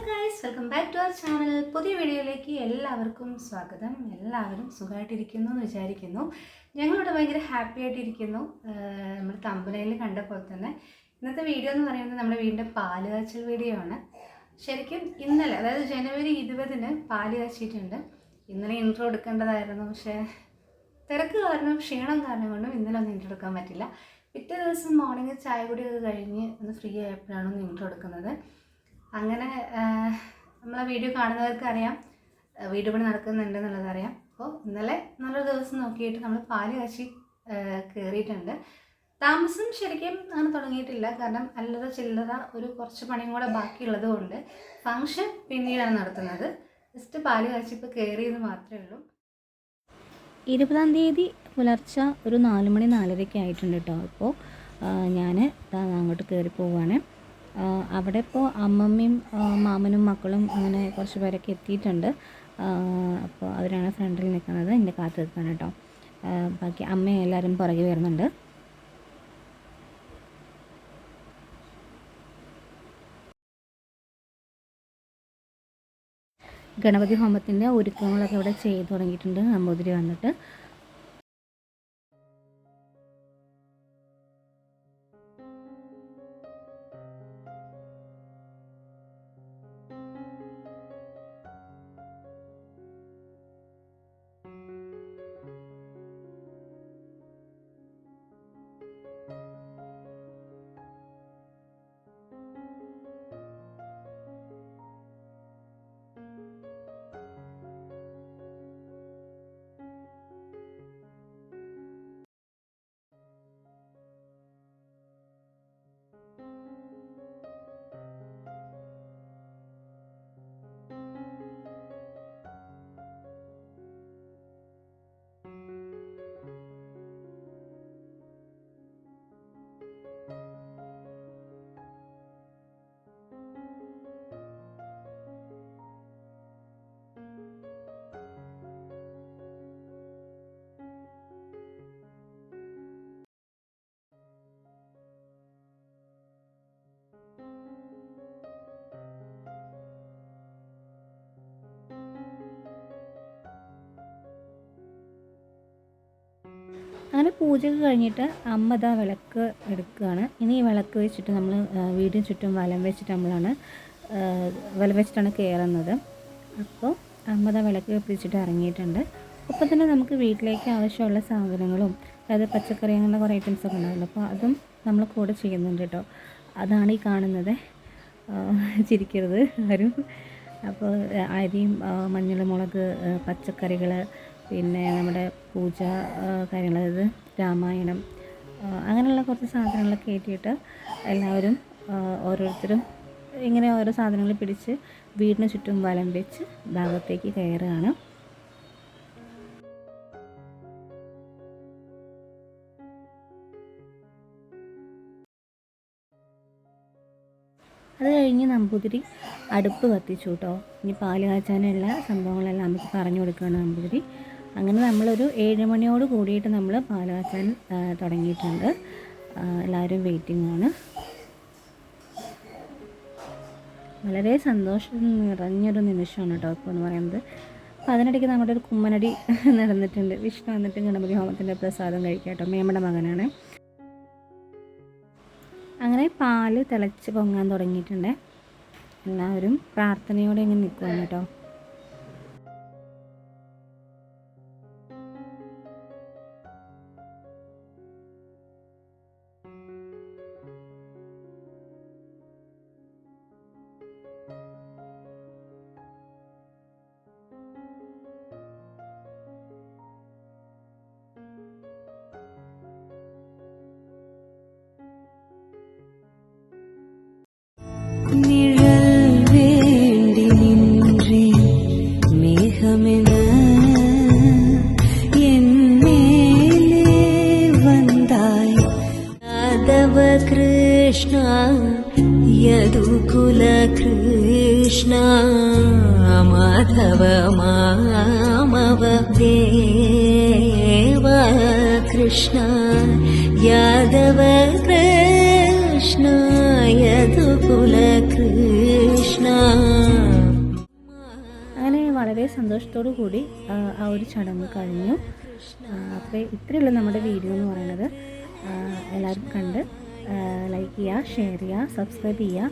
Guys, welcome back to our channel. പുതിയ വീഡിയോയിലേക്ക് എല്ലാവർക്കും സ്വാഗതം. എല്ലാവരും സുഖമായിട്ടിരിക്കുന്നു എന്ന് വിചാരിക്കുന്നു. ഞങ്ങളിവിടെ ഭയങ്കര ഹാപ്പി ആയിട്ടിരിക്കുന്നു. നമ്മൾ തമ്പനയിൽ കണ്ട പോലെ തന്നെ ഇന്നത്തെ വീഡിയോ എന്ന് പറയുന്നത് നമ്മുടെ വീടിൻ്റെ പാല് കാച്ചൽ വീഡിയോ ആണ്. ശരിക്കും ഇന്നലെ, അതായത് ജനുവരി 20-ന് പാല് കാച്ചിട്ടുണ്ട്. ഇന്നലെ ഇൻട്രോ എടുക്കേണ്ടതായിരുന്നു, പക്ഷേ തിരക്ക് കാരണം, ക്ഷീണം കാരണം കൊണ്ടും ഇന്നലെ ഒന്നും ഇൻട്രോ എടുക്കാൻ പറ്റില്ല. പിറ്റേ ദിവസം മോർണിംഗ് ചായ കുടിയൊക്കെ കഴിഞ്ഞ് ഒന്ന് ഫ്രീ ആയപ്പോഴാണ് ഒന്ന് ഇൻട്രോ എടുക്കുന്നത്. അങ്ങനെ നമ്മളെ വീഡിയോ കാണുന്നവർക്ക് അറിയാം, വീഡിയോ പണി നടക്കുന്നുണ്ട് എന്നുള്ളതറിയാം. അപ്പോൾ ഇന്നലെ നല്ലൊരു ദിവസം നോക്കിയിട്ട് നമ്മൾ പാല് കാച്ചി കയറിയിട്ടുണ്ട്. താമസം ശരിക്കും അങ്ങനെ തുടങ്ങിയിട്ടില്ല, കാരണം അല്ലറ ചില്ലറ ഒരു കുറച്ച് പണിയും കൂടെ ബാക്കിയുള്ളത് കൊണ്ട് ഫങ്ഷൻ പിന്നീടാണ് നടത്തുന്നത്. ജസ്റ്റ് പാല് കാച്ചി ഇപ്പോൾ കയറിയെന്ന് മാത്രമേ ഉള്ളൂ. 20-ാം തീയതി പുലർച്ചെ ഒരു 4 മണി 4:30 ആയിട്ടുണ്ട് കേട്ടോ. അപ്പോൾ ഞാൻ അങ്ങോട്ട് കയറി പോവുകയാണ്. അവിടെ ഇപ്പോൾ അമ്മമ്മയും മാമനും മക്കളും അങ്ങനെ കുറച്ച് പേരൊക്കെ എത്തിയിട്ടുണ്ട്. അപ്പോൾ അവരാണ് ഫ്രണ്ടിൽ നിൽക്കുന്നത്, എൻ്റെ കാത്ത് നിൽക്കാൻ കേട്ടോ. ബാക്കി അമ്മയും എല്ലാവരും പുറകെ വരുന്നുണ്ട്. ഗണപതി ഹോമത്തിൻ്റെ ഒരുക്കങ്ങളൊക്കെ ഇവിടെ ചെയ്ത് തുടങ്ങിയിട്ടുണ്ട് നമ്പൂതിരി വന്നിട്ട്. അങ്ങനെ പൂജയൊക്കെ കഴിഞ്ഞിട്ട് അമ്മ ഇതാ വിളക്ക് എടുക്കുകയാണ്. ഇനി ഈ വിളക്ക് വെച്ചിട്ട് നമ്മൾ വീടിന് ചുറ്റും വലം വെച്ചിട്ടാണ് കയറുന്നത്. അപ്പോൾ അമ്മ ഇതാ വിളക്ക് പിടിച്ചിട്ട് ഇറങ്ങിയിട്ടുണ്ട്. ഒപ്പം തന്നെ നമുക്ക് വീട്ടിലേക്ക് ആവശ്യമുള്ള സാധനങ്ങളും, അതായത് പച്ചക്കറി അങ്ങനെയുള്ള കുറേ ഐറ്റംസൊക്കെ ഉണ്ടാവില്ല, അപ്പോൾ അതും നമ്മൾ കൂടെ ചെയ്യുന്നുണ്ട് കേട്ടോ. അതാണ് ഈ കാണുന്നത്. ചിരിക്കരുത് ആരും. അപ്പോൾ അരിയും മഞ്ഞൾ, മുളക്, പച്ചക്കറികൾ, പിന്നെ നമ്മുടെ പൂജ കാര്യങ്ങൾ, അതായത് രാമായണം, അങ്ങനെയുള്ള കുറച്ച് സാധനങ്ങളൊക്കെ കയറ്റിയിട്ട് എല്ലാവരും ഓരോരുത്തരും ഇങ്ങനെ ഓരോ സാധനങ്ങൾ പിടിച്ച് വീടിന് ചുറ്റും വലം വെച്ച് ഭാഗത്തേക്ക് കയറുകയാണ്. അത് കഴിഞ്ഞ് നമ്പൂതിരി അടുപ്പ് കത്തിച്ചു കേട്ടോ. ഇനി പാല് കാച്ചാനുള്ള സംഭവങ്ങളെല്ലാം നമുക്ക് പറഞ്ഞു കൊടുക്കുകയാണ് നമ്പൂതിരി. അങ്ങനെ നമ്മളൊരു 7 മണിയോട് കൂടിയിട്ട് നമ്മൾ പാല് കാച്ചാൻ തുടങ്ങിയിട്ടുണ്ട്. എല്ലാവരും വെയിറ്റിംഗ് ആണ്. വളരെ സന്തോഷം നിറഞ്ഞൊരു നിമിഷമാണ് കേട്ടോ ഇപ്പോൾ എന്ന് പറയുന്നത്. അപ്പോൾ അതിനിടയ്ക്ക് നമ്മുടെ ഒരു കുമ്മനടി നടന്നിട്ടുണ്ട്. വിഷ്ണു വന്നിട്ട് ഗണപതി ഹോമത്തിൻ്റെ പ്രസാദം കഴിക്കാം കേട്ടോ. മേമ്മയുടെ മകനാണ്. അങ്ങനെ പാല് തിളച്ച് പൊങ്ങാൻ തുടങ്ങിയിട്ടുണ്ട്. എല്ലാവരും പ്രാർത്ഥനയോടെ ഇങ്ങനെ നിൽക്കുകയാണ് കേട്ടോ. यदुकुल कृष्ण माधव मामव देव कृष्ण यादव कृष्ण यदुकुल कृष्ण സന്തോഷത്തോടു കൂടി ആ ഒരു ചടങ്ങ് കഴിഞ്ഞു. അപ്പോൾ ഇത്രയുള്ള നമ്മുടെ വീഡിയോ എന്ന് പറയുന്നത്. എല്ലാവരും കണ്ട് ലൈക്ക് ചെയ്യുക, ഷെയർ ചെയ്യുക, സബ്സ്ക്രൈബ് ചെയ്യുക.